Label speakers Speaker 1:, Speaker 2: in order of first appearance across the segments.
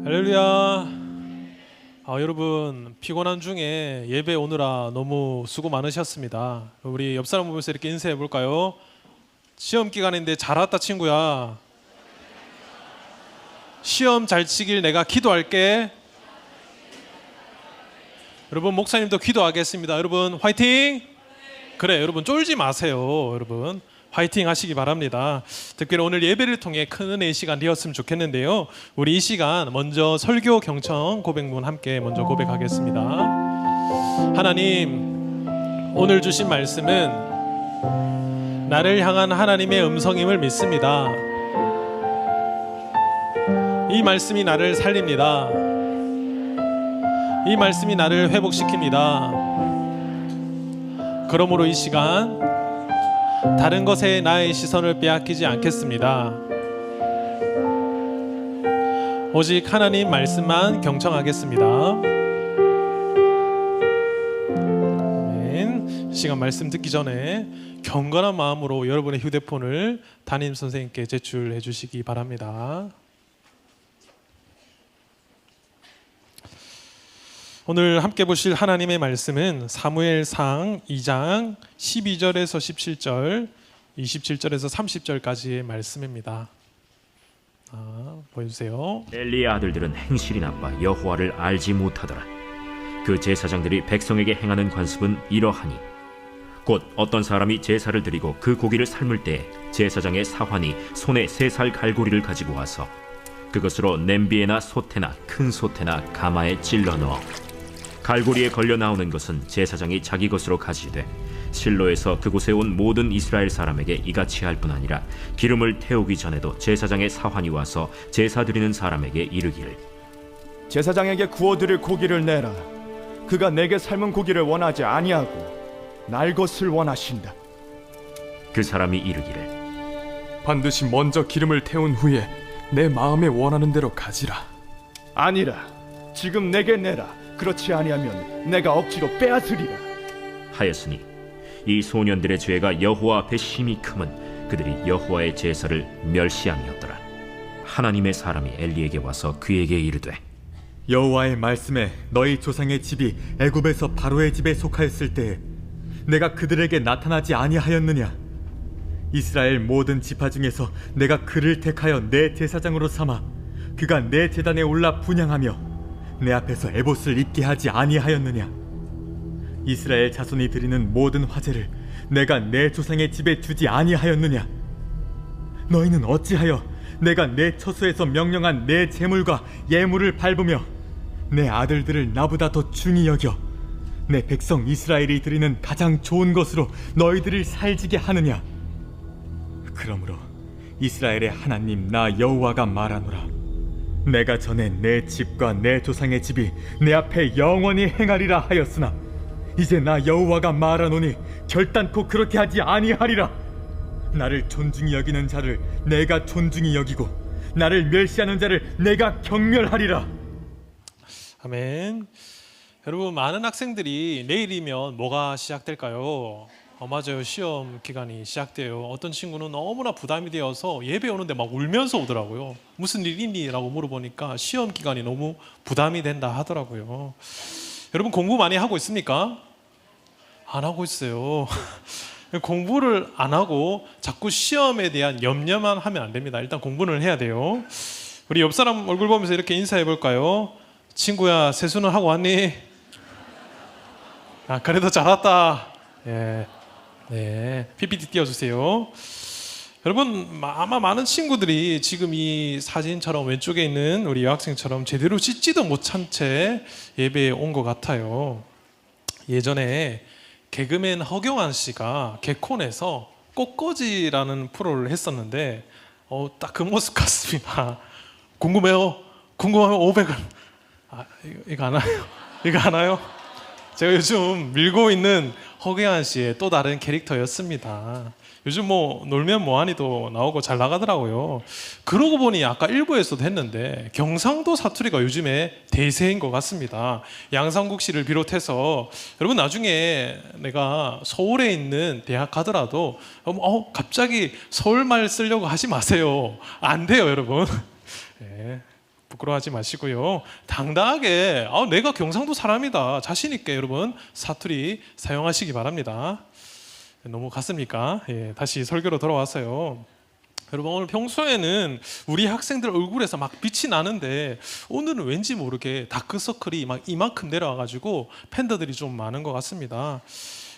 Speaker 1: 할렐루야. 여러분 피곤한 중에 예배 오느라 너무 수고 많으셨습니다. 우리 옆 사람 보면서 이렇게 인사해 볼까요? 시험 기간인데 잘 왔다 친구야. 시험 잘 치길 내가 기도할게. 여러분 목사님도 기도하겠습니다. 여러분 화이팅. 그래 여러분 쫄지 마세요. 여러분 화이팅 하시기 바랍니다. 특별히 오늘 예배를 통해 큰 은혜의 시간 되었으면 좋겠는데요. 우리 이 시간 먼저 설교 경청 고백문 함께 먼저 고백하겠습니다. 하나님, 오늘 주신 말씀은 나를 향한 하나님의 음성임을 믿습니다. 이 말씀이 나를 살립니다. 이 말씀이 나를 회복시킵니다. 그러므로 이 시간 다른 것에 나의 시선을 빼앗기지 않겠습니다. 오직 하나님 말씀만 경청하겠습니다. 아멘. 시간 말씀 듣기 전에 경건한 마음으로 여러분의 휴대폰을 담임 선생님께 제출해 주시기 바랍니다. 오늘 함께 보실 하나님의 말씀은 사무엘상 2장 12절에서 17절, 27절에서 30절까지의 말씀입니다. 보여주세요.
Speaker 2: 엘리의 아들들은 행실이 나빠 여호와를 알지 못하더라. 그 제사장들이 백성에게 행하는 관습은 이러하니 곧 어떤 사람이 제사를 드리고 그 고기를 삶을 때 제사장의 사환이 손에 3살 갈고리를 가지고 와서 그것으로 냄비에나 솥에나 큰 솥에나 가마에 찔러 넣어 갈고리에 걸려 나오는 것은 제사장이 자기 것으로 가지되 실로에서 그곳에 온 모든 이스라엘 사람에게 이같이 할 뿐 아니라 기름을 태우기 전에도 제사장의 사환이 와서 제사 드리는 사람에게 이르기를
Speaker 3: 제사장에게 구워드릴 고기를 내라. 그가 내게 삶은 고기를 원하지 아니하고 날 것을 원하신다.
Speaker 2: 그 사람이 이르기를
Speaker 4: 반드시 먼저 기름을 태운 후에 내 마음에 원하는 대로 가지라.
Speaker 3: 아니라 지금 내게 내라. 그렇지 아니하면 내가 억지로 빼앗으리라
Speaker 2: 하였으니 이 소년들의 죄가 여호와 앞에 심히 크면 그들이 여호와의 제사를 멸시함이었더라. 하나님의 사람이 엘리에게 와서 그에게 이르되
Speaker 5: 여호와의 말씀에 너희 조상의 집이 애굽에서 바로의 집에 속하였을 때에 내가 그들에게 나타나지 아니하였느냐? 이스라엘 모든 지파 중에서 내가 그를 택하여 내 제사장으로 삼아 그가 내 제단에 올라 분향하며 내 앞에서 에봇을 입게 하지 아니하였느냐? 이스라엘 자손이 드리는 모든 화제를 내가 내 조상의 집에 주지 아니하였느냐? 너희는 어찌하여 내가 내 처소에서 명령한 내 제물과 예물을 밟으며 내 아들들을 나보다 더 중히 여겨 내 백성 이스라엘이 드리는 가장 좋은 것으로 너희들을 살지게 하느냐? 그러므로 이스라엘의 하나님 나 여호와가 말하노라. 내가 전에 내 집과 내 조상의 집이 내 앞에 영원히 행하리라 하였으나 이제 나 여호와가 말하노니 결단코 그렇게 하지 아니하리라. 나를 존중히 여기는 자를 내가 존중히 여기고 나를 멸시하는 자를 내가 경멸하리라.
Speaker 1: 아멘. 여러분 많은 학생들이 내일이면 뭐가 시작될까요? 맞아요. 시험 기간이 시작돼요. 어떤 친구는 너무나 부담이 되어서 예배 오는데 막 울면서 오더라고요. 무슨 일 있니? 라고 물어보니까 시험 기간이 너무 부담이 된다 하더라고요. 여러분 공부 많이 하고 있습니까? 안 하고 있어요. 공부를 안 하고 자꾸 시험에 대한 염려만 하면 안 됩니다. 일단 공부를 해야 돼요. 우리 옆 사람 얼굴 보면서 이렇게 인사해 볼까요? 친구야, 세수는 하고 왔니? 그래도 잘 왔다. 예. 네, PPT 띄워주세요. 여러분 아마 많은 친구들이 지금 이 사진처럼 왼쪽에 있는 우리 여학생처럼 제대로 씻지도 못한 채 예배에 온 것 같아요. 예전에 개그맨 허경환 씨가 개콘에서 꽃꽂이라는 프로를 했었는데 딱 그 모습 같습니다. 궁금해요? 궁금하면 500원. 이거 하나요? 이거 하나요? 제가 요즘 밀고 있는 허경환 씨의 또 다른 캐릭터였습니다. 요즘 뭐 놀면 뭐하니도 나오고 잘 나가더라고요. 그러고 보니 아까 일부에서도 했는데 경상도 사투리가 요즘에 대세인 것 같습니다. 양상국 씨를 비롯해서 여러분 나중에 내가 서울에 있는 대학 가더라도 갑자기 서울말 쓰려고 하지 마세요. 안 돼요 여러분. 네. 부끄러워하지 마시고요. 당당하게 내가 경상도 사람이다 자신 있게 여러분 사투리 사용하시기 바랍니다. 너무 갔습니까? 예, 다시 설교로 돌아왔어요. 여러분 오늘 평소에는 우리 학생들 얼굴에서 막 빛이 나는데 오늘은 왠지 모르게 다크서클이 막 이만큼 내려와가지고 팬더들이 좀 많은 것 같습니다.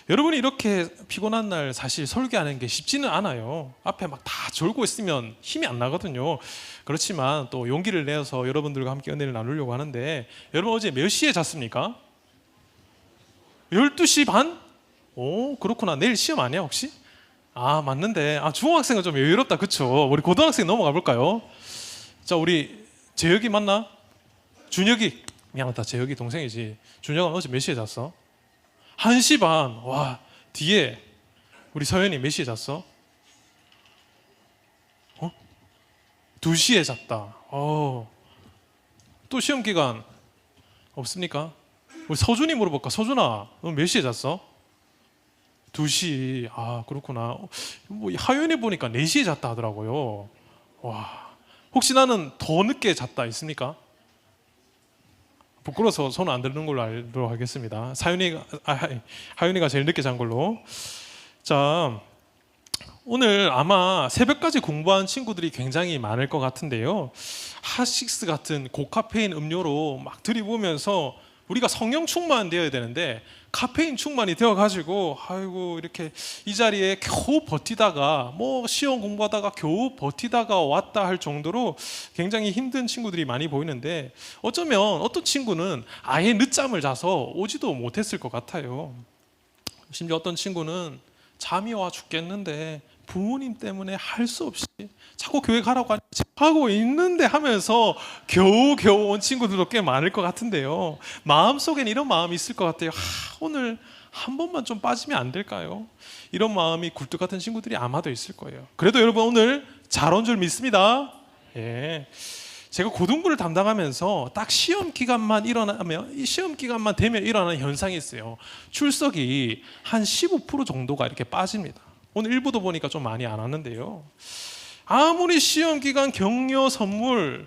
Speaker 1: 여러분이 이렇게 피곤한 날 사실 설교하는 게 쉽지는 않아요. 앞에 막 다 졸고 있으면 힘이 안 나거든요. 그렇지만 또 용기를 내어서 여러분들과 함께 은혜를 나누려고 하는데 여러분 어제 몇 시에 잤습니까? 12시 반? 오 그렇구나. 내일 시험 아니야 혹시? 아 맞는데 중학생은 좀 여유롭다 그쵸? 우리 고등학생 넘어가 볼까요? 자 우리 재혁이 맞나? 준혁이 미안하다 재혁이 동생이지. 준혁은 어제 몇 시에 잤어? 1시 반. 와 뒤에 우리 서연이 몇 시에 잤어? 2시에 잤다. 또 시험 기간 없습니까? 우리 서준이 물어볼까? 서준아 너 몇 시에 잤어? 2시. 아 그렇구나. 뭐 하윤이 보니까 4시에 잤다 하더라고요. 와 혹시 나는 더 늦게 잤다 있습니까? 부끄러워서 손 안 들는 걸로 알도록 하겠습니다. 하윤이가 제일 늦게 잔 걸로. 자 오늘 아마 새벽까지 공부한 친구들이 굉장히 많을 것 같은데요. 핫식스 같은 고카페인 음료로 막 들이부으면서 우리가 성령 충만되어야 되는데 카페인 충만이 되어가지고 아이고 이렇게 이 자리에 겨우 버티다가 뭐 시험 공부하다가 겨우 버티다가 왔다 할 정도로 굉장히 힘든 친구들이 많이 보이는데 어쩌면 어떤 친구는 아예 늦잠을 자서 오지도 못했을 것 같아요. 심지어 어떤 친구는 잠이 와 죽겠는데 부모님 때문에 할 수 없이 자꾸 교회 가라고 하고 있는데 하면서 겨우 온 친구들도 꽤 많을 것 같은데요. 마음속엔 이런 마음이 있을 것 같아요. 오늘 한 번만 좀 빠지면 안 될까요? 이런 마음이 굴뚝 같은 친구들이 아마도 있을 거예요. 그래도 여러분 오늘 잘 온 줄 믿습니다. 예. 제가 고등부를 담당하면서 딱 시험 기간만 되면 일어나는 현상이 있어요. 출석이 한 15% 정도가 이렇게 빠집니다. 오늘 일부도 보니까 좀 많이 안 왔는데요. 아무리 시험 기간 격려 선물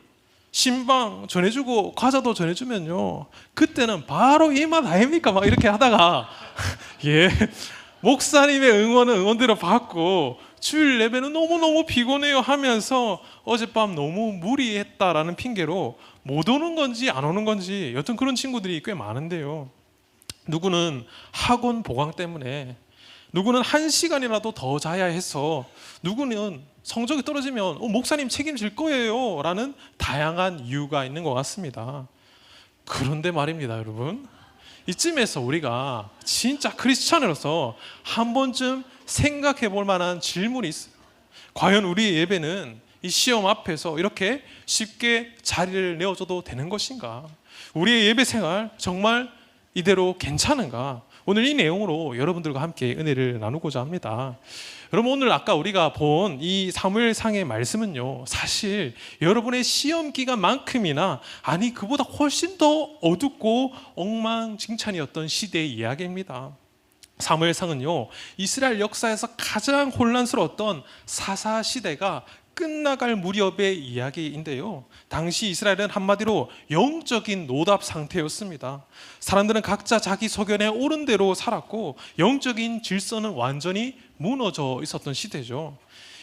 Speaker 1: 신방 전해주고 과자도 전해주면요 그때는 바로 이 맛 아닙니까? 막 이렇게 하다가 예 목사님의 응원대로 받고 주일 예배는 너무너무 피곤해요 하면서 어젯밤 너무 무리했다라는 핑계로 못 오는 건지 안 오는 건지 여튼 그런 친구들이 꽤 많은데요. 누구는 학원 보강 때문에, 누구는 1시간이라도 더 자야 해서, 누구는 성적이 떨어지면 목사님 책임질 거예요 라는 다양한 이유가 있는 것 같습니다. 그런데 말입니다 여러분, 이쯤에서 우리가 진짜 크리스찬으로서 한 번쯤 생각해 볼 만한 질문이 있어요. 과연 우리의 예배는 이 시험 앞에서 이렇게 쉽게 자리를 내어줘도 되는 것인가? 우리의 예배 생활 정말 이대로 괜찮은가? 오늘 이 내용으로 여러분들과 함께 은혜를 나누고자 합니다. 여러분 오늘 아까 우리가 본 이 사무엘상의 말씀은요 사실 여러분의 시험 기간만큼이나 아니 그보다 훨씬 더 어둡고 엉망진창이었던 시대의 이야기입니다. 사무엘상은요 이스라엘 역사에서 가장 혼란스러웠던 사사 시대가 끝나갈 무렵의 이야기인데요, 당시 이스라엘은 한마디로 영적인 노답 상태였습니다. 사람들은 각자 자기 소견에 옳은 대로 살았고 영적인 질서는 완전히 무너져 있었던 시대죠.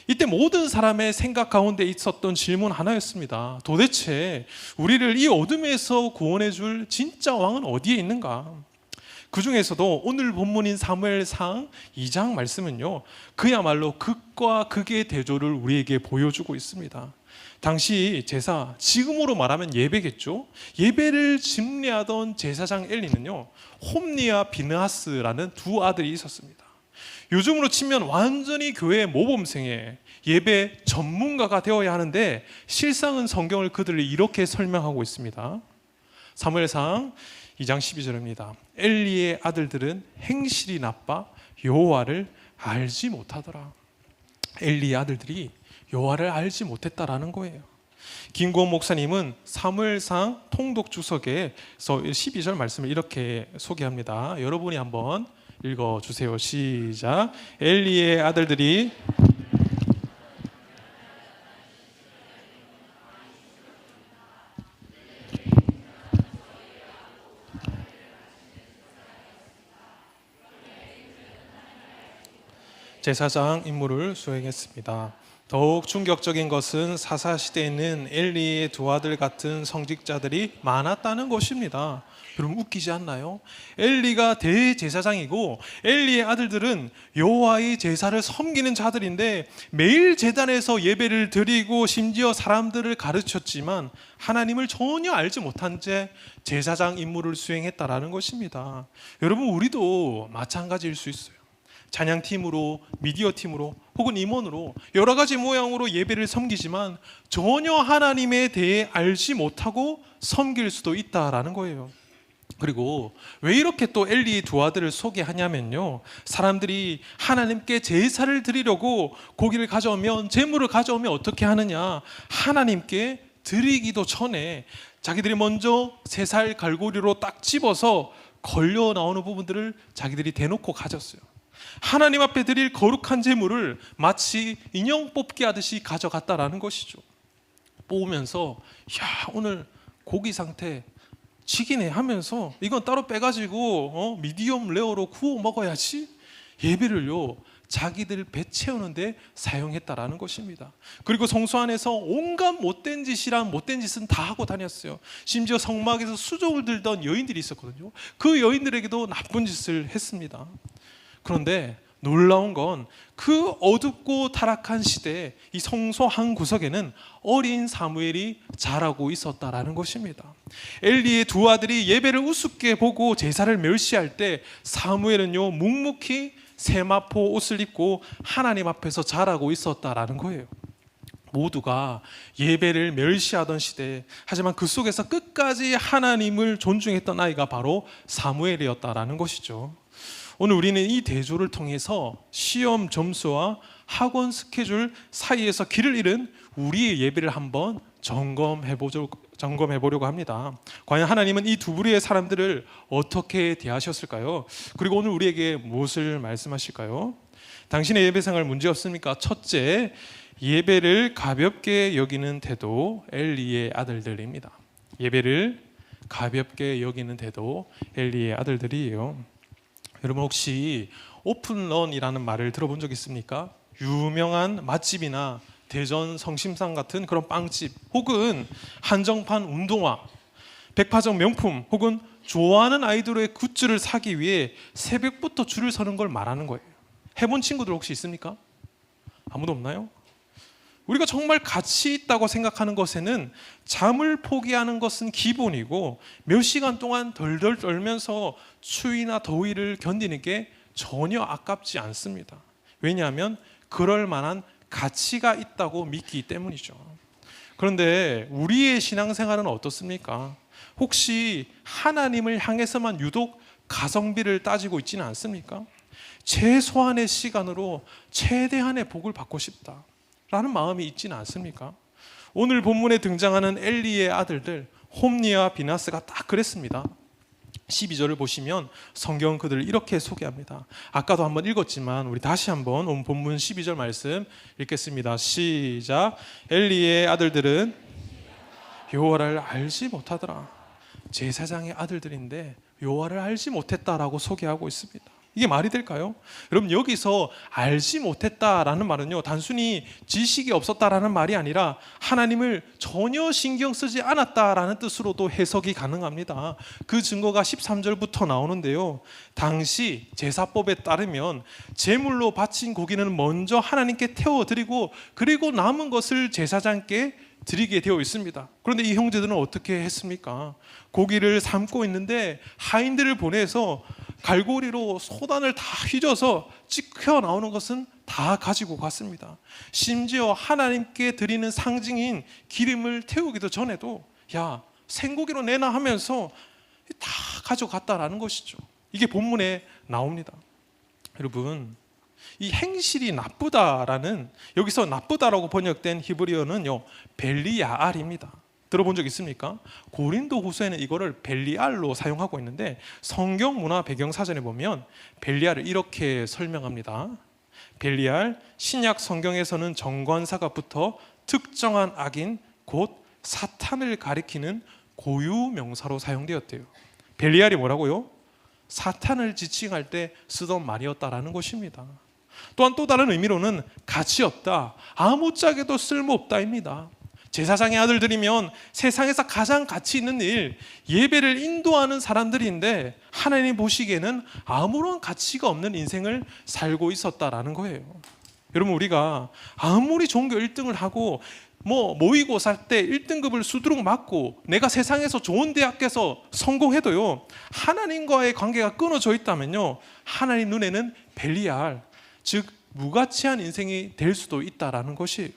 Speaker 1: 이때 모든 사람의 생각 가운데 있었던 질문 하나였습니다. 도대체 우리를 이 어둠에서 구원해 줄 진짜 왕은 어디에 있는가? 그 중에서도 오늘 본문인 사무엘상 2장 말씀은요 그야말로 극과 극의 대조를 우리에게 보여주고 있습니다. 당시 제사, 지금으로 말하면 예배겠죠. 예배를 집례하던 제사장 엘리는요 홈니와 비느하스라는 두 아들이 있었습니다. 요즘으로 치면 완전히 교회의 모범생에 예배 전문가가 되어야 하는데 실상은 성경을 그들을 이렇게 설명하고 있습니다. 사무엘상 2장 12절입니다. 엘리의 아들들은 행실이 나빠 여호와를 알지 못하더라. 엘리의 아들들이 여호와를 알지 못했다라는 거예요. 김고은 목사님은 사무엘상 통독 주석에서 12절 말씀을 이렇게 소개합니다. 여러분이 한번 읽어주세요. 시작. 엘리의 아들들이 제사장 임무를 수행했습니다. 더욱 충격적인 것은 사사시대에는 엘리의 두 아들 같은 성직자들이 많았다는 것입니다. 여러분 웃기지 않나요? 엘리가 대제사장이고 엘리의 아들들은 여호와의 제사를 섬기는 자들인데 매일 제단에서 예배를 드리고 심지어 사람들을 가르쳤지만 하나님을 전혀 알지 못한 채 제사장 임무를 수행했다라는 것입니다. 여러분 우리도 마찬가지일 수 있어요. 찬양팀으로, 미디어팀으로 혹은 임원으로 여러 가지 모양으로 예배를 섬기지만 전혀 하나님에 대해 알지 못하고 섬길 수도 있다라는 거예요. 그리고 왜 이렇게 또 엘리의 두 아들을 소개하냐면요, 사람들이 하나님께 제사를 드리려고 고기를 가져오면, 제물을 가져오면 어떻게 하느냐, 하나님께 드리기도 전에 자기들이 먼저 3살 갈고리로 딱 집어서 걸려 나오는 부분들을 자기들이 대놓고 가졌어요. 하나님 앞에 드릴 거룩한 제물을 마치 인형 뽑기 하듯이 가져갔다라는 것이죠. 뽑으면서 야, 오늘 고기 상태 치기네 하면서 이건 따로 빼가지고 미디엄 레어로 구워 먹어야지, 예배를요 자기들 배 채우는데 사용했다라는 것입니다. 그리고 성소 안에서 온갖 못된 짓이란 못된 짓은 다 하고 다녔어요. 심지어 성막에서 수종을 들던 여인들이 있었거든요. 그 여인들에게도 나쁜 짓을 했습니다. 그런데 놀라운 건 그 어둡고 타락한 시대에 이 성소 한 구석에는 어린 사무엘이 자라고 있었다라는 것입니다. 엘리의 두 아들이 예배를 우습게 보고 제사를 멸시할 때 사무엘은요 묵묵히 세마포 옷을 입고 하나님 앞에서 자라고 있었다라는 거예요. 모두가 예배를 멸시하던 시대, 하지만 그 속에서 끝까지 하나님을 존중했던 아이가 바로 사무엘이었다라는 것이죠. 오늘 우리는 이 대조를 통해서 시험 점수와 학원 스케줄 사이에서 길을 잃은 우리의 예배를 한번 점검해 보려고 합니다. 과연 하나님은 이 두 부류의 사람들을 어떻게 대하셨을까요? 그리고 오늘 우리에게 무엇을 말씀하실까요? 당신의 예배 생활 문제 없습니까? 첫째, 예배를 가볍게 여기는 태도, 엘리의 아들들입니다. 예배를 가볍게 여기는 태도, 엘리의 아들들이에요. 여러분 혹시 오픈런이라는 말을 들어본 적 있습니까? 유명한 맛집이나 대전 성심당 같은 그런 빵집, 혹은 한정판 운동화, 백화점 명품, 혹은 좋아하는 아이돌의 굿즈를 사기 위해 새벽부터 줄을 서는 걸 말하는 거예요. 해본 친구들 혹시 있습니까? 아무도 없나요? 우리가 정말 가치 있다고 생각하는 것에는 잠을 포기하는 것은 기본이고, 몇 시간 동안 덜덜 떨면서 추위나 더위를 견디는 게 전혀 아깝지 않습니다. 왜냐하면 그럴 만한 가치가 있다고 믿기 때문이죠. 그런데 우리의 신앙생활은 어떻습니까? 혹시 하나님을 향해서만 유독 가성비를 따지고 있지는 않습니까? 최소한의 시간으로 최대한의 복을 받고 싶다 라는 마음이 있지는 않습니까? 오늘 본문에 등장하는 엘리의 아들들 홈니와 비나스가 딱 그랬습니다. 12절을 보시면 성경은 그들을 이렇게 소개합니다. 아까도 한번 읽었지만 우리 다시 한번 오늘 본문 12절 말씀 읽겠습니다. 시작. 엘리의 아들들은 여호와를 알지 못하더라. 제사장의 아들들인데 여호와를 알지 못했다라고 소개하고 있습니다. 이게 말이 될까요? 여러분 여기서 알지 못했다라는 말은요 단순히 지식이 없었다라는 말이 아니라 하나님을 전혀 신경 쓰지 않았다라는 뜻으로도 해석이 가능합니다. 그 증거가 13절부터 나오는데요, 당시 제사법에 따르면 제물로 바친 고기는 먼저 하나님께 태워드리고 그리고 남은 것을 제사장께 드리게 되어 있습니다. 그런데 이 형제들은 어떻게 했습니까? 고기를 삶고 있는데 하인들을 보내서 갈고리로 소단을 다 휘저어서 찍혀 나오는 것은 다 가지고 갔습니다. 심지어 하나님께 드리는 상징인 기름을 태우기도 전에도 야 생고기로 내놔 하면서 다 가져갔다라는 것이죠. 이게 본문에 나옵니다. 여러분 이 행실이 나쁘다라는, 여기서 나쁘다라고 번역된 히브리어는요 벨리야알입니다. 들어본 적 있습니까? 고린도 후서에는 이거를 벨리알로 사용하고 있는데 성경 문화 배경 사전에 보면 벨리알을 이렇게 설명합니다. 벨리알, 신약 성경에서는 정관사가 붙어 특정한 악인 곧 사탄을 가리키는 고유 명사로 사용되었대요. 벨리알이 뭐라고요? 사탄을 지칭할 때 쓰던 말이었다라는 것입니다. 또한 또 다른 의미로는 가치 없다, 아무짝에도 쓸모없다입니다. 제사장의 아들들이면 세상에서 가장 가치 있는 일, 예배를 인도하는 사람들인데 하나님 보시기에는 아무런 가치가 없는 인생을 살고 있었다라는 거예요. 여러분, 우리가 아무리 종교 1등을 하고 모의고사 때 1등급을 수두룩 맞고 내가 세상에서 좋은 대학에서 성공해도요, 하나님과의 관계가 끊어져 있다면요, 하나님 눈에는 벨리알, 즉 무가치한 인생이 될 수도 있다라는 것이에요.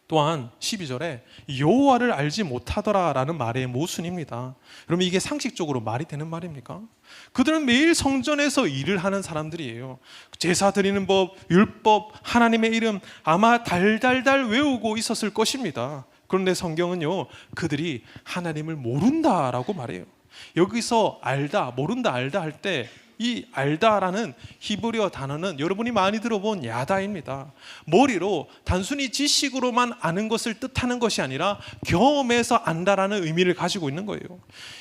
Speaker 1: 또한 12절에 여호와를 알지 못하더라라는 말의 모순입니다. 그러면 이게 상식적으로 말이 되는 말입니까? 그들은 매일 성전에서 일을 하는 사람들이에요. 제사 드리는 법, 율법, 하나님의 이름 아마 달달달 외우고 있었을 것입니다. 그런데 성경은요, 그들이 하나님을 모른다라고 말해요. 여기서 알다, 모른다, 알다 할 때 이 알다라는 히브리어 단어는 여러분이 많이 들어본 야다입니다. 머리로 단순히 지식으로만 아는 것을 뜻하는 것이 아니라 경험해서 안다라는 의미를 가지고 있는 거예요.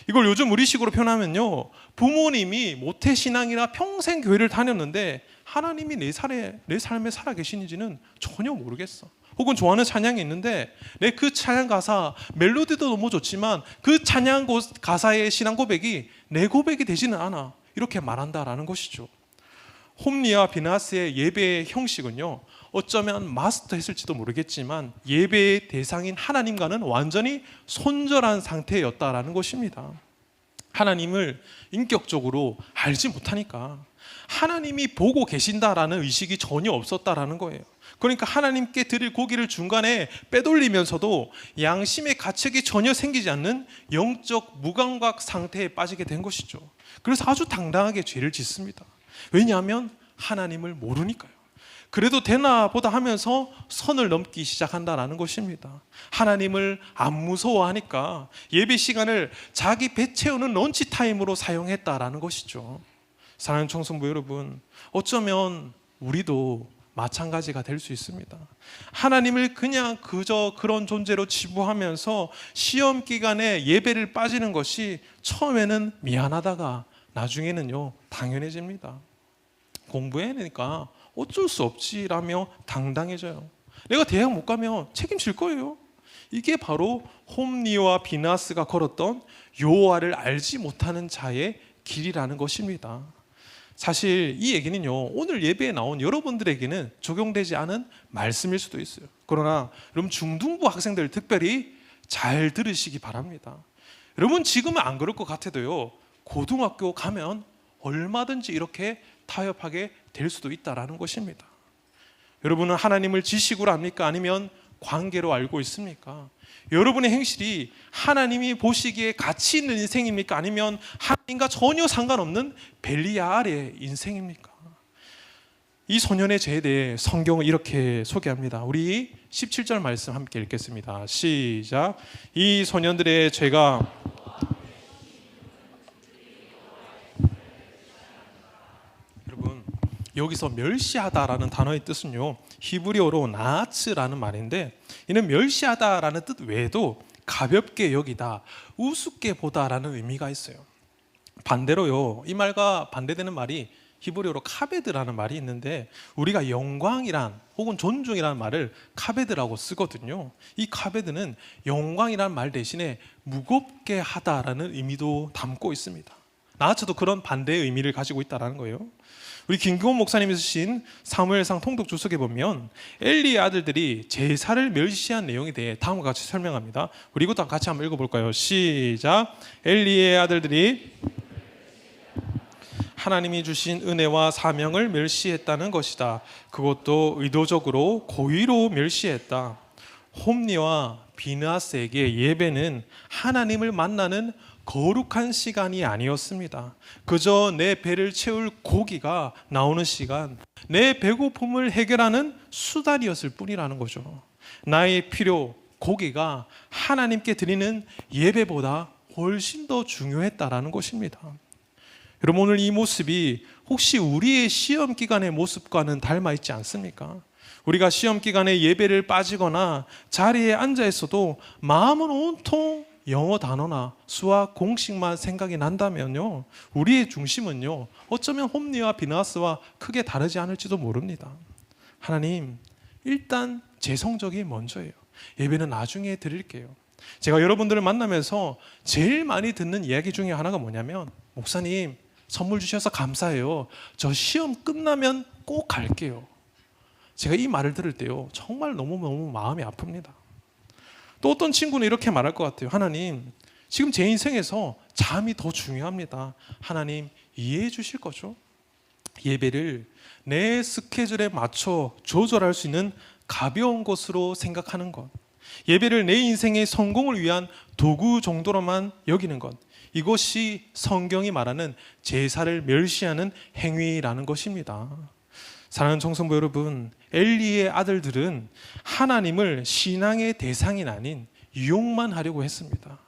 Speaker 1: 이걸 요즘 우리식으로 표현하면요, 부모님이 모태신앙이라 평생 교회를 다녔는데 하나님이 내 삶에 살아계시는지는 전혀 모르겠어. 혹은 좋아하는 찬양이 있는데 내 그 찬양 가사, 멜로디도 너무 좋지만 그 찬양 가사의 신앙 고백이 내 고백이 되지는 않아, 이렇게 말한다라는 것이죠. 홈리와 비나스의 예배의 형식은요, 어쩌면 마스터했을지도 모르겠지만 예배의 대상인 하나님과는 완전히 손절한 상태였다라는 것입니다. 하나님을 인격적으로 알지 못하니까 하나님이 보고 계신다라는 의식이 전혀 없었다라는 거예요. 그러니까 하나님께 드릴 고기를 중간에 빼돌리면서도 양심의 가책이 전혀 생기지 않는 영적 무감각 상태에 빠지게 된 것이죠. 그래서 아주 당당하게 죄를 짓습니다. 왜냐하면 하나님을 모르니까요. 그래도 되나 보다 하면서 선을 넘기 시작한다는 것입니다. 하나님을 안 무서워하니까 예배 시간을 자기 배 채우는 런치타임으로 사용했다라는 것이죠. 사랑하는 청소년부 여러분, 어쩌면 우리도 마찬가지가 될 수 있습니다. 하나님을 그냥 그저 그런 존재로 지부하면서 시험 기간에 예배를 빠지는 것이 처음에는 미안하다가 나중에는요, 당연해집니다. 공부해야 되니까 어쩔 수 없지라며 당당해져요. 내가 대학 못 가면 책임질 거예요. 이게 바로 홈리와 비나스가 걸었던 여호와를 알지 못하는 자의 길이라는 것입니다. 사실 이 얘기는요, 오늘 예배에 나온 여러분들에게는 적용되지 않은 말씀일 수도 있어요. 그러나 여러분 중등부 학생들 특별히 잘 들으시기 바랍니다. 여러분 지금은 안 그럴 것 같아도요, 고등학교 가면 얼마든지 이렇게 타협하게 될 수도 있다라는 것입니다. 여러분은 하나님을 지식으로 압니까? 아니면 관계로 알고 있습니까? 여러분의 행실이 하나님이 보시기에 가치 있는 인생입니까? 아니면 하나님과 전혀 상관없는 벨리알의 인생입니까? 이 소년의 죄에 대해 성경은 이렇게 소개합니다. 우리 17절 말씀 함께 읽겠습니다. 시작. 이 소년들의 죄가 여러분, 여기서 멸시하다라는 단어의 뜻은요, 히브리어로 나아츠라는 말인데, 이는 멸시하다라는 뜻 외에도 가볍게 여기다, 우습게 보다라는 의미가 있어요. 반대로요, 이 말과 반대되는 말이 히브리어로 카베드라는 말이 있는데, 우리가 영광이란 혹은 존중이라는 말을 카베드라고 쓰거든요. 이 카베드는 영광이라는 말 대신에 무겁게 하다라는 의미도 담고 있습니다. 나아츠도 그런 반대의 의미를 가지고 있다는 거예요. 우리 김규원 목사님이 쓰신 사무엘상 통독 주석에 보면 엘리의 아들들이 제사를 멸시한 내용에 대해 다음과 같이 설명합니다. 우리 이것도 같이 한번 읽어볼까요? 시작. 엘리의 아들들이 하나님이 주신 은혜와 사명을 멸시했다는 것이다. 그것도 의도적으로 고의로 멸시했다. 홈리와 비느하스에게 예배는 하나님을 만나는 거룩한 시간이 아니었습니다. 그저 내 배를 채울 고기가 나오는 시간, 내 배고픔을 해결하는 수단이었을 뿐이라는 거죠. 나의 필요, 고기가 하나님께 드리는 예배보다 훨씬 더 중요했다라는 것입니다. 여러분, 오늘 이 모습이 혹시 우리의 시험 기간의 모습과는 닮아 있지 않습니까? 우리가 시험 기간에 예배를 빠지거나 자리에 앉아 있어도 마음은 온통 영어 단어나 수학 공식만 생각이 난다면요, 우리의 중심은요, 어쩌면 홈리와 비나스와 크게 다르지 않을지도 모릅니다. 하나님, 일단 제 성적이 먼저예요. 예배는 나중에 드릴게요. 제가 여러분들을 만나면서 제일 많이 듣는 이야기 중에 하나가 뭐냐면, 목사님 선물 주셔서 감사해요. 저 시험 끝나면 꼭 갈게요. 제가 이 말을 들을 때요, 정말 너무너무 마음이 아픕니다. 또 어떤 친구는 이렇게 말할 것 같아요. 하나님, 지금 제 인생에서 잠이 더 중요합니다. 하나님, 이해해 주실 거죠? 예배를 내 스케줄에 맞춰 조절할 수 있는 가벼운 것으로 생각하는 것, 예배를 내 인생의 성공을 위한 도구 정도로만 여기는 것, 이것이 성경이 말하는 제사를 멸시하는 행위라는 것입니다. 사랑하는 청성부 여러분, 엘리의 아들들은 하나님을 신앙의 대상이 아닌 이용만 하려고 했습니다.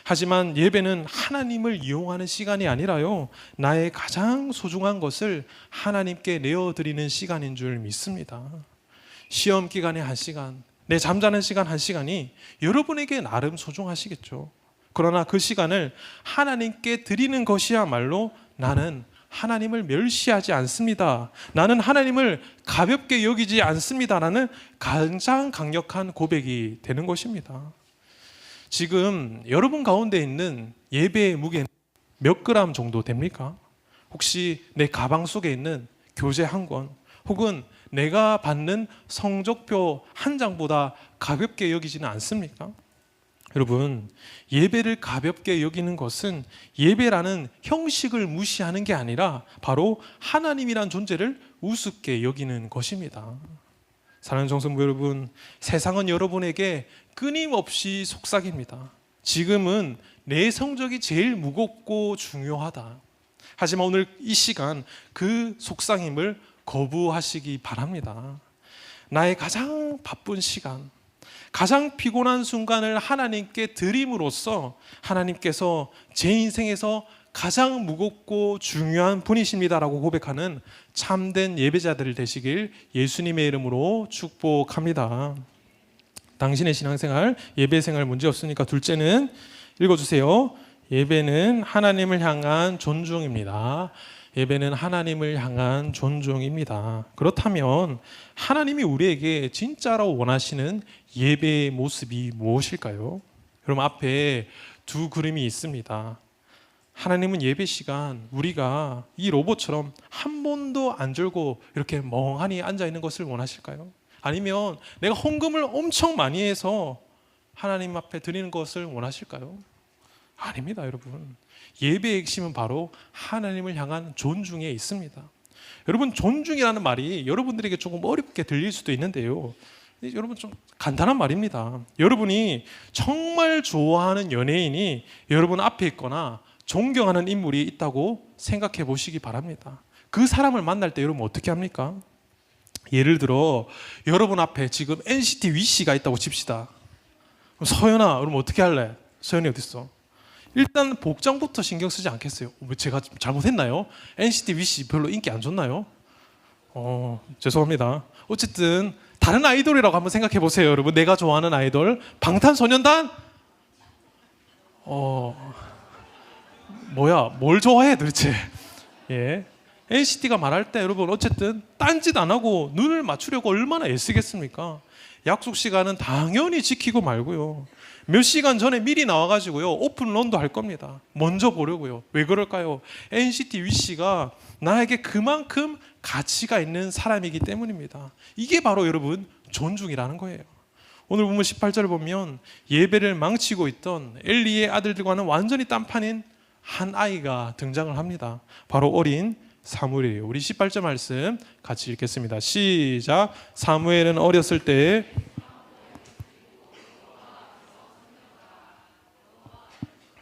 Speaker 1: 하지만 예배는 하나님을 이용하는 시간이 아니라요, 나의 가장 소중한 것을 하나님께 내어드리는 시간인 줄 믿습니다. 시험 기간의 1시간, 내 잠자는 시간 1시간이 여러분에게 나름 소중하시겠죠. 그러나 그 시간을 하나님께 드리는 것이야말로 나는 하나님을 멸시하지 않습니다, 나는 하나님을 가볍게 여기지 않습니다라는 가장 강력한 고백이 되는 것입니다. 지금 여러분 가운데 있는 예배의 무게는 몇 그램 정도 됩니까? 혹시 내 가방 속에 있는 교재 한 권, 혹은 내가 받는 성적표 한 장보다 가볍게 여기지는 않습니까? 여러분, 예배를 가볍게 여기는 것은 예배라는 형식을 무시하는 게 아니라 바로 하나님이란 존재를 우습게 여기는 것입니다. 사랑하는 정성부 여러분, 세상은 여러분에게 끊임없이 속삭입니다. 지금은 내 성적이 제일 무겁고 중요하다. 하지만 오늘 이 시간 그 속삭임을 거부하시기 바랍니다. 나의 가장 바쁜 시간, 가장 피곤한 순간을 하나님께 드림으로써 하나님께서 제 인생에서 가장 무겁고 중요한 분이십니다라고 고백하는 참된 예배자들 되시길 예수님의 이름으로 축복합니다. 당신의 신앙생활, 예배생활 문제없으니까 둘째는 읽어주세요. 예배는 하나님을 향한 존중입니다. 예배는 하나님을 향한 존중입니다. 그렇다면 하나님이 우리에게 진짜로 원하시는 예배의 모습이 무엇일까요? 여러분, 앞에 두 그림이 있습니다. 하나님은 예배 시간 우리가 이 로봇처럼 한 번도 안 졸고 이렇게 멍하니 앉아 있는 것을 원하실까요? 아니면 내가 헌금을 엄청 많이 해서 하나님 앞에 드리는 것을 원하실까요? 아닙니다, 여러분. 예배의 핵심은 바로 하나님을 향한 존중에 있습니다. 여러분, 존중이라는 말이 여러분들에게 조금 어렵게 들릴 수도 있는데요, 여러분 좀 간단한 말입니다. 여러분이 정말 좋아하는 연예인이 여러분 앞에 있거나 존경하는 인물이 있다고 생각해 보시기 바랍니다. 그 사람을 만날 때 여러분 어떻게 합니까? 예를 들어 여러분 앞에 지금 NCT 위시가 있다고 칩시다. 서연아, 여러분 어떻게 할래? 서연이 어디 있어? 일단 복장부터 신경 쓰지 않겠어요? 제가 잘못했나요? NCT 위시 별로 인기 안 좋나요? 죄송합니다. 어쨌든 다른 아이돌이라고 한번 생각해 보세요, 여러분. 내가 좋아하는 아이돌 방탄소년단? 뭐야? 뭘 좋아해 도대체? 예. NCT가 말할 때 여러분 어쨌든 딴짓 안 하고 눈을 맞추려고 얼마나 애쓰겠습니까? 약속 시간은 당연히 지키고 말고요. 몇 시간 전에 미리 나와가지고요, 오픈런도 할 겁니다. 먼저 보려고요. 왜 그럴까요? NCT 위시가 나에게 그만큼 가치가 있는 사람이기 때문입니다. 이게 바로 여러분 존중이라는 거예요. 오늘 본문 18절을 보면 예배를 망치고 있던 엘리의 아들들과는 완전히 딴판인 한 아이가 등장을 합니다. 바로 어린 사무엘이에요. 우리 18절 말씀 같이 읽겠습니다. 시작. 사무엘은 어렸을 때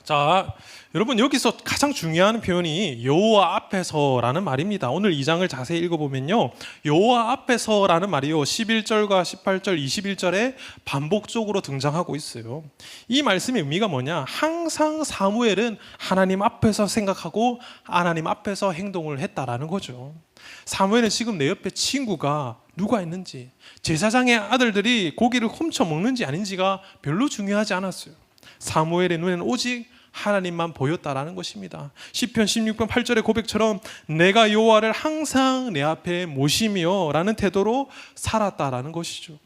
Speaker 1: 자, 여러분 여기서 가장 중요한 표현이 여호와 앞에서라는 말입니다. 오늘 2장을 자세히 읽어보면요, 여호와 앞에서라는 말이요 11절과 18절, 21절에 반복적으로 등장하고 있어요. 이 말씀의 의미가 뭐냐? 항상 사무엘은 하나님 앞에서 생각하고 하나님 앞에서 행동을 했다라는 거죠. 사무엘은 지금 내 옆에 친구가 누가 있는지, 제사장의 아들들이 고기를 훔쳐 먹는지 아닌지가 별로 중요하지 않았어요. 사무엘의 눈에는 오직 하나님만 보였다라는 것입니다. 시편 16편 8절의 고백처럼 내가 여호와를 항상 내 앞에 모시며 라는 태도로 살았다라는 것이죠.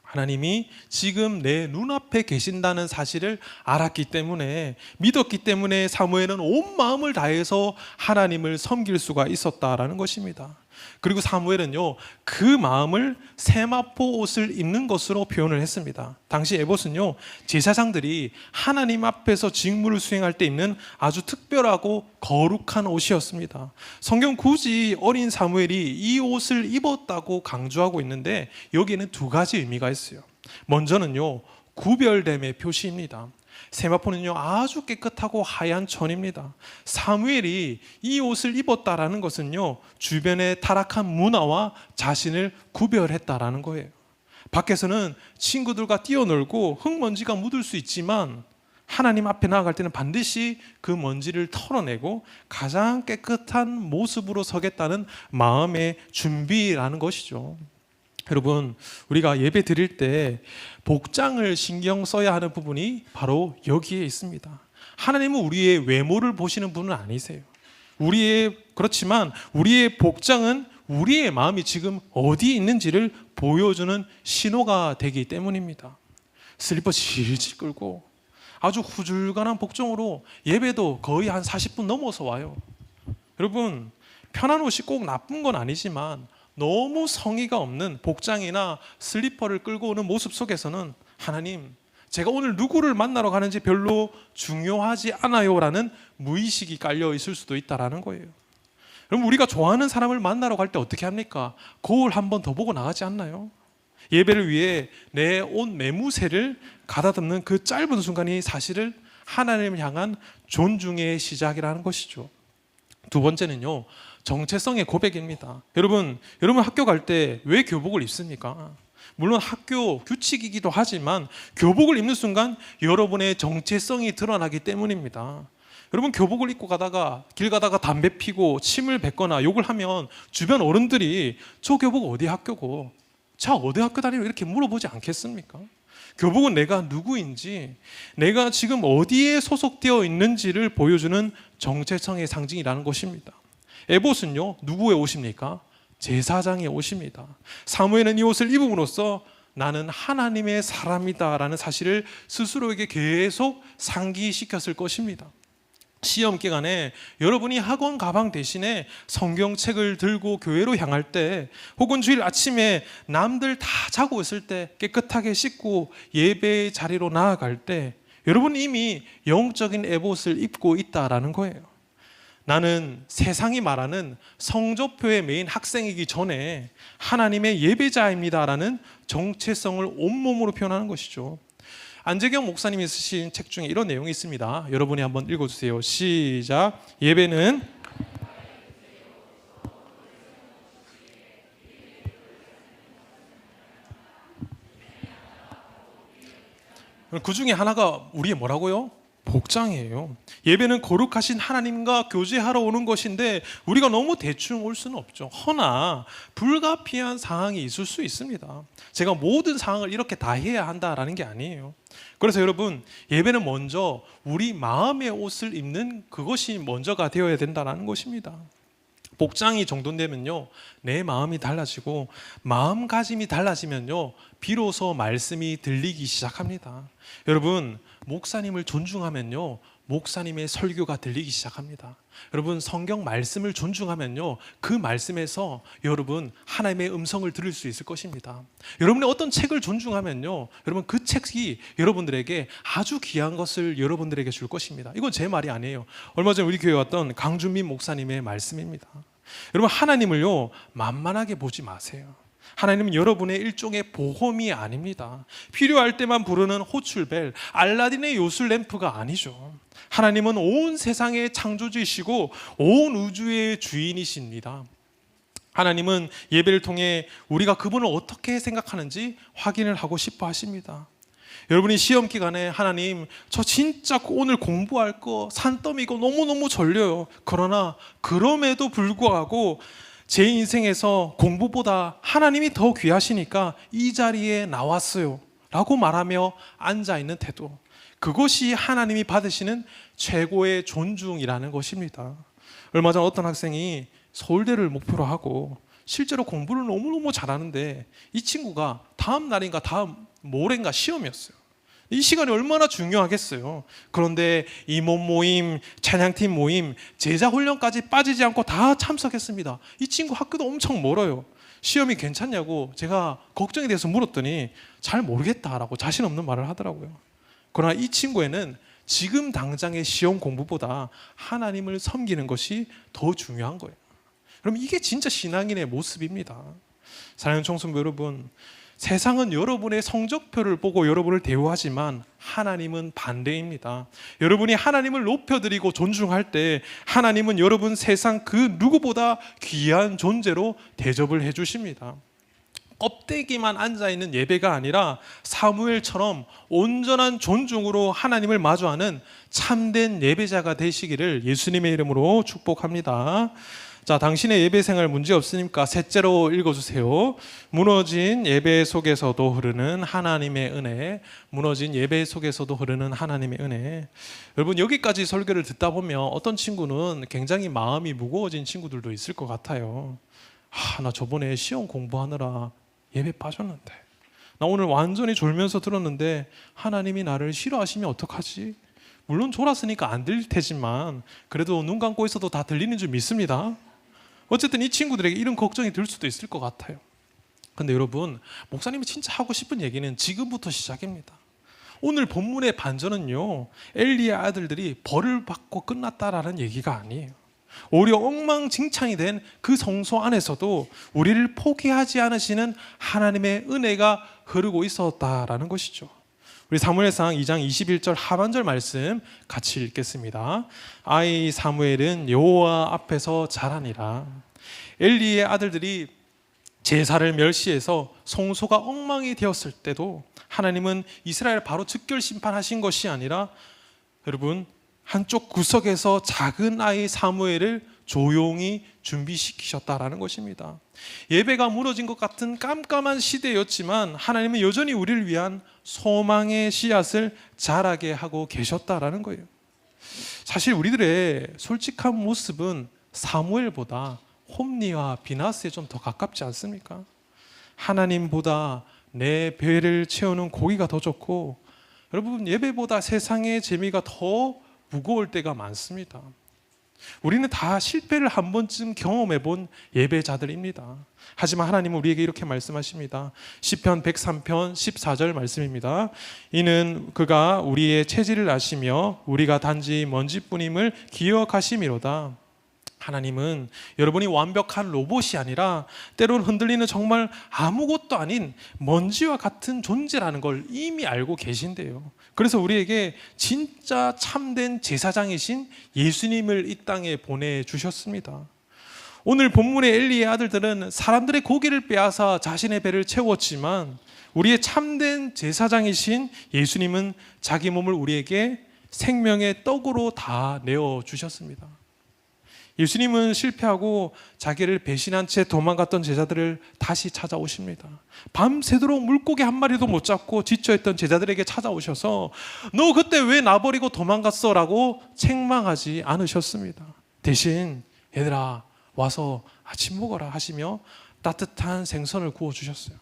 Speaker 1: 하나님이 지금 내 눈앞에 계신다는 사실을 알았기 때문에, 믿었기 때문에 사무엘은 온 마음을 다해서 하나님을 섬길 수가 있었다라는 것입니다. 그리고 사무엘은요, 그 마음을 세마포 옷을 입는 것으로 표현을 했습니다. 당시 에봇은요, 제사장들이 하나님 앞에서 직무를 수행할 때 입는 아주 특별하고 거룩한 옷이었습니다. 성경 굳이 어린 사무엘이 이 옷을 입었다고 강조하고 있는데 여기에는 두 가지 의미가 있어요. 먼저는요, 구별됨의 표시입니다. 세마포는요, 아주 깨끗하고 하얀 천입니다. 사무엘이 이 옷을 입었다라는 것은요, 주변의 타락한 문화와 자신을 구별했다라는 거예요. 밖에서는 친구들과 뛰어놀고 흙먼지가 묻을 수 있지만 하나님 앞에 나아갈 때는 반드시 그 먼지를 털어내고 가장 깨끗한 모습으로 서겠다는 마음의 준비라는 것이죠. 여러분, 우리가 예배 드릴 때 복장을 신경 써야 하는 부분이 바로 여기에 있습니다. 하나님은 우리의 외모를 보시는 분은 아니세요. 그렇지만 우리의 복장은 우리의 마음이 지금 어디 있는지를 보여주는 신호가 되기 때문입니다. 슬리퍼 질질 끌고 아주 후줄근한 복장으로 예배도 거의 한 40분 넘어서 와요. 여러분, 편한 옷이 꼭 나쁜 건 아니지만 너무 성의가 없는 복장이나 슬리퍼를 끌고 오는 모습 속에서는 하나님, 제가 오늘 누구를 만나러 가는지 별로 중요하지 않아요라는 무의식이 깔려 있을 수도 있다라는 거예요. 그럼 우리가 좋아하는 사람을 만나러 갈 때 어떻게 합니까? 거울 한 번 더 보고 나가지 않나요? 예배를 위해 내 옷 매무새를 가다듬는 그 짧은 순간이 사실은 하나님을 향한 존중의 시작이라는 것이죠. 두 번째는요, 정체성의 고백입니다. 여러분 학교 갈 때 왜 교복을 입습니까? 물론 학교 규칙이기도 하지만 교복을 입는 순간 여러분의 정체성이 드러나기 때문입니다. 여러분, 교복을 입고 가다가 길 가다가 담배 피고 침을 뱉거나 욕을 하면 주변 어른들이 저 교복 어디 학교고, 자 어디 학교 다니고 이렇게 물어보지 않겠습니까? 교복은 내가 누구인지, 내가 지금 어디에 소속되어 있는지를 보여주는 정체성의 상징이라는 것입니다. 에봇은요, 누구의 옷입니까? 제사장의 옷입니다. 사무엘은 이 옷을 입음으로써 나는 하나님의 사람이다라는 사실을 스스로에게 계속 상기시켰을 것입니다. 시험 기간에 여러분이 학원 가방 대신에 성경책을 들고 교회로 향할 때, 혹은 주일 아침에 남들 다 자고 있을 때 깨끗하게 씻고 예배의 자리로 나아갈 때 여러분 이미 영적인 에봇을 입고 있다라는 거예요. 나는 세상이 말하는 성적표에 매인 학생이기 전에 하나님의 예배자입니다라는 정체성을 온몸으로 표현하는 것이죠. 안재경 목사님이 쓰신 책 중에 이런 내용이 있습니다. 여러분이 한번 읽어주세요. 시작. 예배는 그 중에 하나가 우리의 뭐라고요? 복장이에요. 예배는 거룩하신 하나님과 교제하러 오는 것인데 우리가 너무 대충 올 수는 없죠. 허나 불가피한 상황이 있을 수 있습니다. 제가 모든 상황을 이렇게 다 해야 한다라는 게 아니에요. 그래서 여러분, 예배는 먼저 우리 마음의 옷을 입는 그것이 먼저가 되어야 된다는 것입니다. 복장이 정돈되면요, 내 마음이 달라지고 마음가짐이 달라지면요, 비로소 말씀이 들리기 시작합니다. 여러분, 목사님을 존중하면요, 목사님의 설교가 들리기 시작합니다. 여러분, 성경 말씀을 존중하면요, 그 말씀에서 여러분 하나님의 음성을 들을 수 있을 것입니다. 여러분의 어떤 책을 존중하면요, 여러분 그 책이 여러분들에게 아주 귀한 것을 여러분들에게 줄 것입니다. 이건 제 말이 아니에요. 얼마 전에 우리 교회에 왔던 강준민 목사님의 말씀입니다. 여러분, 하나님을요 만만하게 보지 마세요. 하나님은 여러분의 일종의 보험이 아닙니다. 필요할 때만 부르는 호출벨, 알라딘의 요술 램프가 아니죠. 하나님은 온 세상의 창조주이시고 온 우주의 주인이십니다. 하나님은 예배를 통해 우리가 그분을 어떻게 생각하는지 확인을 하고 싶어 하십니다. 여러분이 시험 기간에 하나님, 저 진짜 오늘 공부할 거 산더미고 너무너무 졸려요. 그러나 그럼에도 불구하고 제 인생에서 공부보다 하나님이 더 귀하시니까 이 자리에 나왔어요 라고 말하며 앉아있는 태도, 그것이 하나님이 받으시는 최고의 존중이라는 것입니다. 얼마 전 어떤 학생이 서울대를 목표로 하고 실제로 공부를 너무너무 잘하는데 이 친구가 다음 날인가 다음 모레인가 시험이었어요. 이 시간이 얼마나 중요하겠어요. 그런데 임원 모임, 찬양팀 모임, 제자 훈련까지 빠지지 않고 다 참석했습니다. 이 친구 학교도 엄청 멀어요. 시험이 괜찮냐고 제가 걱정이 돼서 물었더니 잘 모르겠다라고 자신 없는 말을 하더라고요. 그러나 이 친구에는 지금 당장의 시험 공부보다 하나님을 섬기는 것이 더 중요한 거예요. 그럼 이게 진짜 신앙인의 모습입니다. 사랑하는 청소년 여러분, 세상은 여러분의 성적표를 보고 여러분을 대우하지만 하나님은 반대입니다. 여러분이 하나님을 높여드리고 존중할 때 하나님은 여러분 세상 그 누구보다 귀한 존재로 대접을 해주십니다. 껍데기만 앉아있는 예배가 아니라 사무엘처럼 온전한 존중으로 하나님을 마주하는 참된 예배자가 되시기를 예수님의 이름으로 축복합니다. 자, 당신의 예배 생활 문제 없으니까 셋째로 읽어주세요. 무너진 예배 속에서도 흐르는 하나님의 은혜. 무너진 예배 속에서도 흐르는 하나님의 은혜. 여러분, 여기까지 설교를 듣다 보면 어떤 친구는 굉장히 마음이 무거워진 친구들도 있을 것 같아요. 나 저번에 시험 공부하느라 예배 빠졌는데, 나 오늘 완전히 졸면서 들었는데 하나님이 나를 싫어하시면 어떡하지? 물론 졸았으니까 안 들릴 테지만 그래도 눈 감고 있어도 다 들리는 줄 믿습니다. 어쨌든 이 친구들에게 이런 걱정이 들 수도 있을 것 같아요. 근데 여러분, 목사님이 진짜 하고 싶은 얘기는 지금부터 시작입니다. 오늘 본문의 반전은요, 엘리의 아들들이 벌을 받고 끝났다라는 얘기가 아니에요. 오히려 엉망진창이 된 그 성소 안에서도 우리를 포기하지 않으시는 하나님의 은혜가 흐르고 있었다라는 것이죠. 우리 사무엘상 2장 21절 하반절 말씀 같이 읽겠습니다. 아이 사무엘은 여호와 앞에서 자라니라. 엘리의 아들들이 제사를 멸시해서 성소가 엉망이 되었을 때도 하나님은 이스라엘을 바로 즉결 심판하신 것이 아니라 여러분, 한쪽 구석에서 작은 아이 사무엘을 조용히 준비시키셨다라는 것입니다. 예배가 무너진 것 같은 깜깜한 시대였지만 하나님은 여전히 우리를 위한 소망의 씨앗을 자라게 하고 계셨다라는 거예요. 사실 우리들의 솔직한 모습은 사무엘보다 홈리와 비나스에 좀 더 가깝지 않습니까? 하나님보다 내 배를 채우는 고기가 더 좋고, 여러분, 예배보다 세상의 재미가 더 무거울 때가 많습니다. 우리는 다 실패를 한 번쯤 경험해 본 예배자들입니다. 하지만 하나님은 우리에게 이렇게 말씀하십니다. 시편 103편 14절 말씀입니다. 이는 그가 우리의 체질을 아시며 우리가 단지 먼지뿐임을 기억하심이로다. 하나님은 여러분이 완벽한 로봇이 아니라 때론 흔들리는 정말 아무것도 아닌 먼지와 같은 존재라는 걸 이미 알고 계신데요. 그래서 우리에게 진짜 참된 제사장이신 예수님을 이 땅에 보내주셨습니다. 오늘 본문의 엘리의 아들들은 사람들의 고기를 빼앗아 자신의 배를 채웠지만 우리의 참된 제사장이신 예수님은 자기 몸을 우리에게 생명의 떡으로 다 내어주셨습니다. 예수님은 실패하고 자기를 배신한 채 도망갔던 제자들을 다시 찾아오십니다. 밤새도록 물고기 한 마리도 못 잡고 지쳐있던 제자들에게 찾아오셔서 너 그때 왜 나 버리고 도망갔어? 라고 책망하지 않으셨습니다. 대신 얘들아 와서 아침 먹어라 하시며 따뜻한 생선을 구워주셨어요.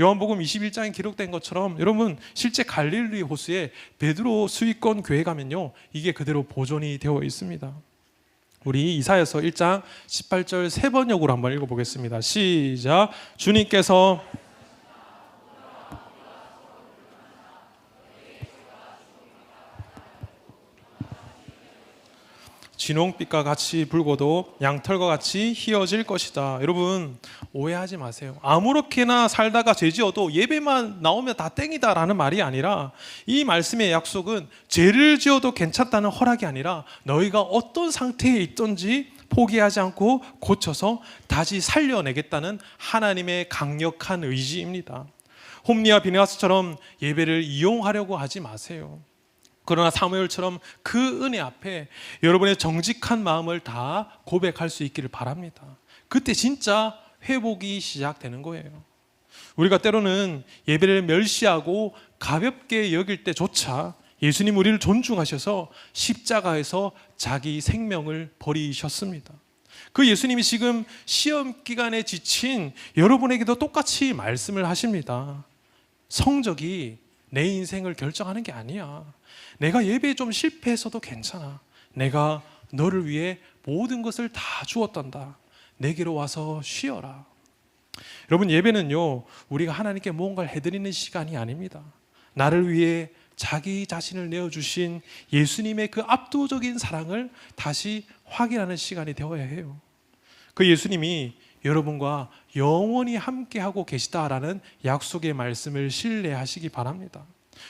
Speaker 1: 요한복음 21장에 기록된 것처럼 여러분, 실제 갈릴리 호수에 베드로 수익권 교회 가면요, 이게 그대로 보존이 되어 있습니다. 우리 이사야서 1장 18절 세 번역으로 한번 읽어보겠습니다. 시작. 주님께서 진홍빛과 같이 불고도 양털과 같이 희어질 것이다. 여러분, 오해하지 마세요. 아무렇게나 살다가 죄 지어도 예배만 나오면 다 땡이다 라는 말이 아니라, 이 말씀의 약속은 죄를 지어도 괜찮다는 허락이 아니라 너희가 어떤 상태에 있든지 포기하지 않고 고쳐서 다시 살려내겠다는 하나님의 강력한 의지입니다. 홈리와 비느하스처럼 예배를 이용하려고 하지 마세요. 그러나 사무엘처럼 그 은혜 앞에 여러분의 정직한 마음을 다 고백할 수 있기를 바랍니다. 그때 진짜 회복이 시작되는 거예요. 우리가 때로는 예배를 멸시하고 가볍게 여길 때조차 예수님 우리를 존중하셔서 십자가에서 자기 생명을 버리셨습니다. 그 예수님이 지금 시험 기간에 지친 여러분에게도 똑같이 말씀을 하십니다. 성적이 내 인생을 결정하는 게 아니야. 내가 예배에 좀 실패했어도 괜찮아. 내가 너를 위해 모든 것을 다 주었단다. 내게로 와서 쉬어라. 여러분, 예배는요, 우리가 하나님께 무언가를 해드리는 시간이 아닙니다. 나를 위해 자기 자신을 내어주신 예수님의 그 압도적인 사랑을 다시 확인하는 시간이 되어야 해요. 그 예수님이 여러분과 영원히 함께하고 계시다라는 약속의 말씀을 신뢰하시기 바랍니다.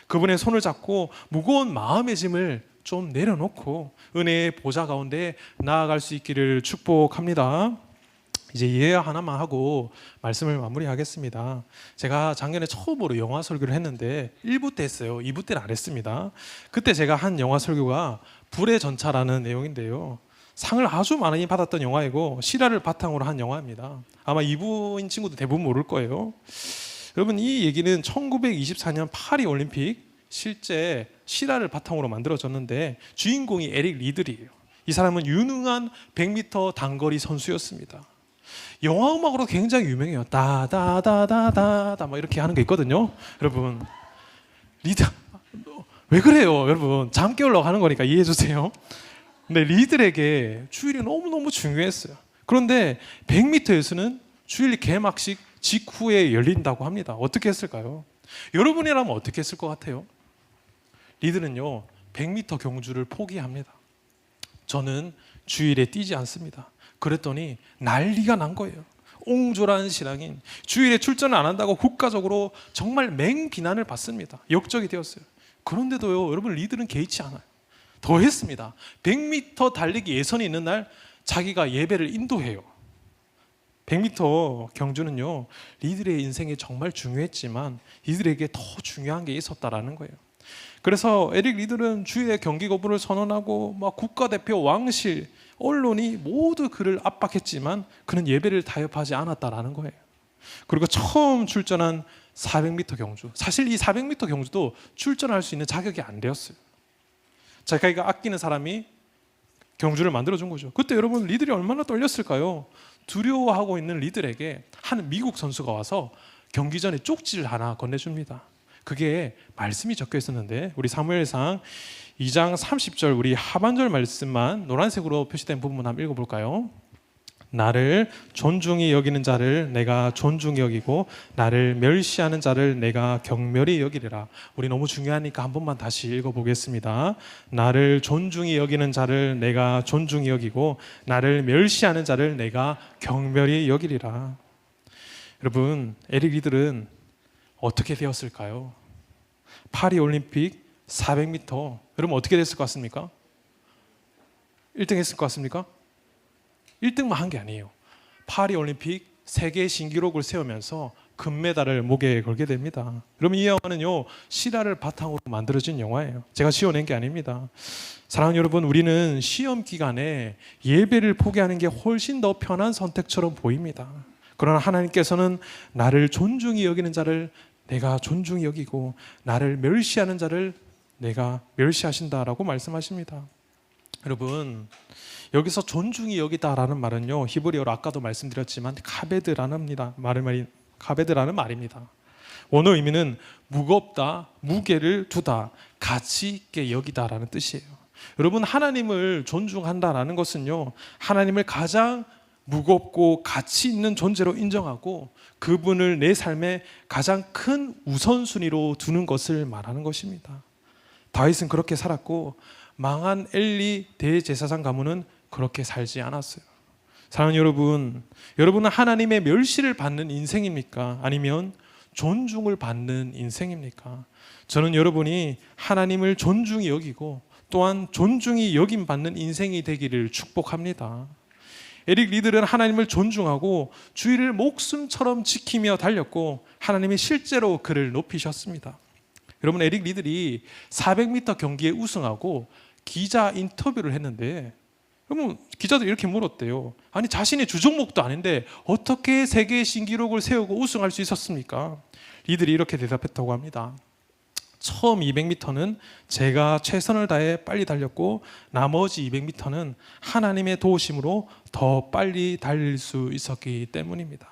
Speaker 1: 그분의 손을 잡고 무거운 마음의 짐을 좀 내려놓고 은혜의 보좌 가운데 나아갈 수 있기를 축복합니다. 이제 예언 하나만 하고 말씀을 마무리하겠습니다. 제가 작년에 처음으로 영화 설교를 했는데 1부 때 했어요. 2부 때는 안 했습니다. 그때 제가 한 영화 설교가 불의 전차라는 내용인데요, 상을 아주 많이 받았던 영화이고 실화를 바탕으로 한 영화입니다. 아마 2부인 친구도 대부분 모를 거예요. 여러분, 이 얘기는 1924년 파리 올림픽 실제 실화를 바탕으로 만들어졌는데 주인공이 에릭 리들이에요. 이 사람은 유능한 100m 단거리 선수였습니다. 영화 음악으로 굉장히 유명해요. 다다다다다다 막 이렇게 하는 게 있거든요. 여러분, 리드 왜 그래요? 여러분, 잠 깨우려고 하는 거니까 이해해 주세요. 근데 리들에게 주일이 너무너무 중요했어요. 그런데 100m에서는 주일 개막식 직후에 열린다고 합니다. 어떻게 했을까요? 여러분이라면 어떻게 했을 것 같아요? 리들은요, 100m 경주를 포기합니다. 저는 주일에 뛰지 않습니다. 그랬더니 난리가 난 거예요. 옹졸한 신앙인, 주일에 출전을 안 한다고 국가적으로 정말 맹비난을 받습니다. 역적이 되었어요. 그런데도요, 여러분, 리들은 개의치 않아요. 더 했습니다. 100m 달리기 예선이 있는 날 자기가 예배를 인도해요. 100m 경주는요, 리들의 인생에 정말 중요했지만 이들에게 더 중요한 게 있었다라는 거예요. 그래서 에릭 리들은 주일에 경기 거부를 선언하고 막 국가대표, 왕실, 언론이 모두 그를 압박했지만 그는 예배를 타협하지 않았다라는 거예요. 그리고 처음 출전한 400m 경주, 사실 이 400m 경주도 출전할 수 있는 자격이 안 되었어요. 자기가 아끼는 사람이 경주를 만들어준 거죠. 그때 여러분, 리들이 얼마나 떨렸을까요? 두려워하고 있는 리들에게 한 미국 선수가 와서 경기 전에 쪽지를 하나 건네줍니다. 그게 말씀이 적혀 있었는데 우리 사무엘상 2장 30절 우리 하반절 말씀만 노란색으로 표시된 부분 한번 읽어볼까요? 나를 존중히 여기는 자를 내가 존중히 여기고 나를 멸시하는 자를 내가 경멸히 여기리라. 우리 너무 중요하니까 한 번만 다시 읽어보겠습니다. 나를 존중히 여기는 자를 내가 존중히 여기고 나를 멸시하는 자를 내가 경멸히 여기리라. 여러분, 에릭 리들은 어떻게 되었을까요? 파리 올림픽 400m 여러분 어떻게 됐을 것 같습니까? 1등 했을 것 같습니까? 1등만 한 게 아니에요. 파리 올림픽 세계 신기록을 세우면서 금메달을 목에 걸게 됩니다. 여러분, 이 영화는요, 실화를 바탕으로 만들어진 영화예요. 제가 지어낸 게 아닙니다. 사랑하는 여러분, 우리는 시험 기간에 예배를 포기하는 게 훨씬 더 편한 선택처럼 보입니다. 그러나 하나님께서는 나를 존중히 여기는 자를 내가 존중히 여기고 나를 멸시하는 자를 내가 멸시하신다라고 말씀하십니다. 여러분, 여기서 존중히 여기다라는 말은요, 히브리어로 아까도 말씀드렸지만 카베드라는 말입니다. 원어 의미는 무겁다, 무게를 두다, 가치 있게 여기다라는 뜻이에요. 여러분, 하나님을 존중한다라는 것은요, 하나님을 가장 무겁고 가치 있는 존재로 인정하고 그분을 내 삶의 가장 큰 우선순위로 두는 것을 말하는 것입니다. 다윗은 그렇게 살았고 망한 엘리 대제사장 가문은 그렇게 살지 않았어요. 사랑하는 여러분, 여러분은 하나님의 멸시를 받는 인생입니까? 아니면 존중을 받는 인생입니까? 저는 여러분이 하나님을 존중히 여기고 또한 존중히 여김 받는 인생이 되기를 축복합니다. 에릭 리들은 하나님을 존중하고 주의를 목숨처럼 지키며 달렸고 하나님이 실제로 그를 높이셨습니다. 여러분, 에릭 리들이 400m 경기에 우승하고 기자 인터뷰를 했는데 그러면 기자들이 이렇게 물었대요. 아니, 자신의 주종목도 아닌데 어떻게 세계 신기록을 세우고 우승할 수 있었습니까? 리들이 이렇게 대답했다고 합니다. 처음 200m는 제가 최선을 다해 빨리 달렸고 나머지 200m는 하나님의 도우심으로 더 빨리 달릴 수 있었기 때문입니다.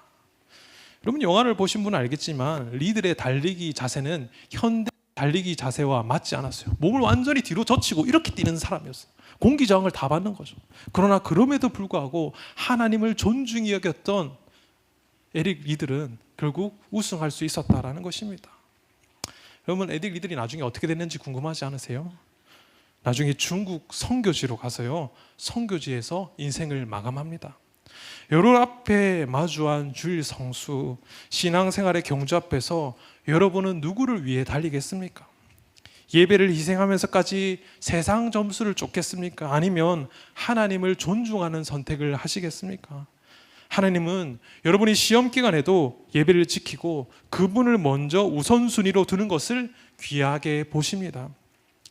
Speaker 1: 여러분 영화를 보신 분은 알겠지만 리들의 달리기 자세는 현대 달리기 자세와 맞지 않았어요. 몸을 완전히 뒤로 젖히고 이렇게 뛰는 사람이었어요. 공기 저항을 다 받는 거죠. 그러나 그럼에도 불구하고 하나님을 존중히 여겼던 에릭 리들은 결국 우승할 수 있었다라는 것입니다. 여러분 에릭 리들이 나중에 어떻게 됐는지 궁금하지 않으세요? 나중에 중국 선교지로 가서요, 선교지에서 인생을 마감합니다. 여러분 앞에 마주한 주일 성수, 신앙생활의 경주 앞에서 여러분은 누구를 위해 달리겠습니까? 예배를 희생하면서까지 세상 점수를 쫓겠습니까? 아니면 하나님을 존중하는 선택을 하시겠습니까? 하나님은 여러분이 시험 기간에도 예배를 지키고 그분을 먼저 우선순위로 두는 것을 귀하게 보십니다.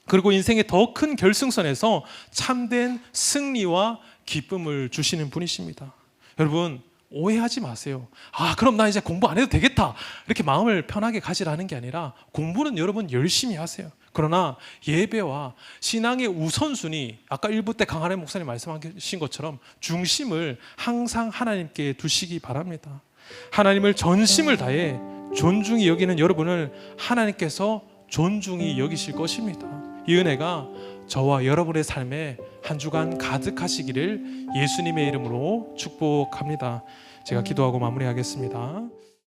Speaker 1: 그리고 인생의 더 큰 결승선에서 참된 승리와 기쁨을 주시는 분이십니다. 여러분 오해하지 마세요. 그럼 나 이제 공부 안 해도 되겠다, 이렇게 마음을 편하게 가지라는 게 아니라 공부는 여러분 열심히 하세요. 그러나 예배와 신앙의 우선순위, 아까 1부 때 강한혜 목사님 말씀하신 것처럼 중심을 항상 하나님께 두시기 바랍니다. 하나님을 전심을 다해 존중히 여기는 여러분을 하나님께서 존중히 여기실 것입니다. 이 은혜가 저와 여러분의 삶에 한 주간 가득하시기를 예수님의 이름으로 축복합니다. 제가 기도하고 마무리하겠습니다.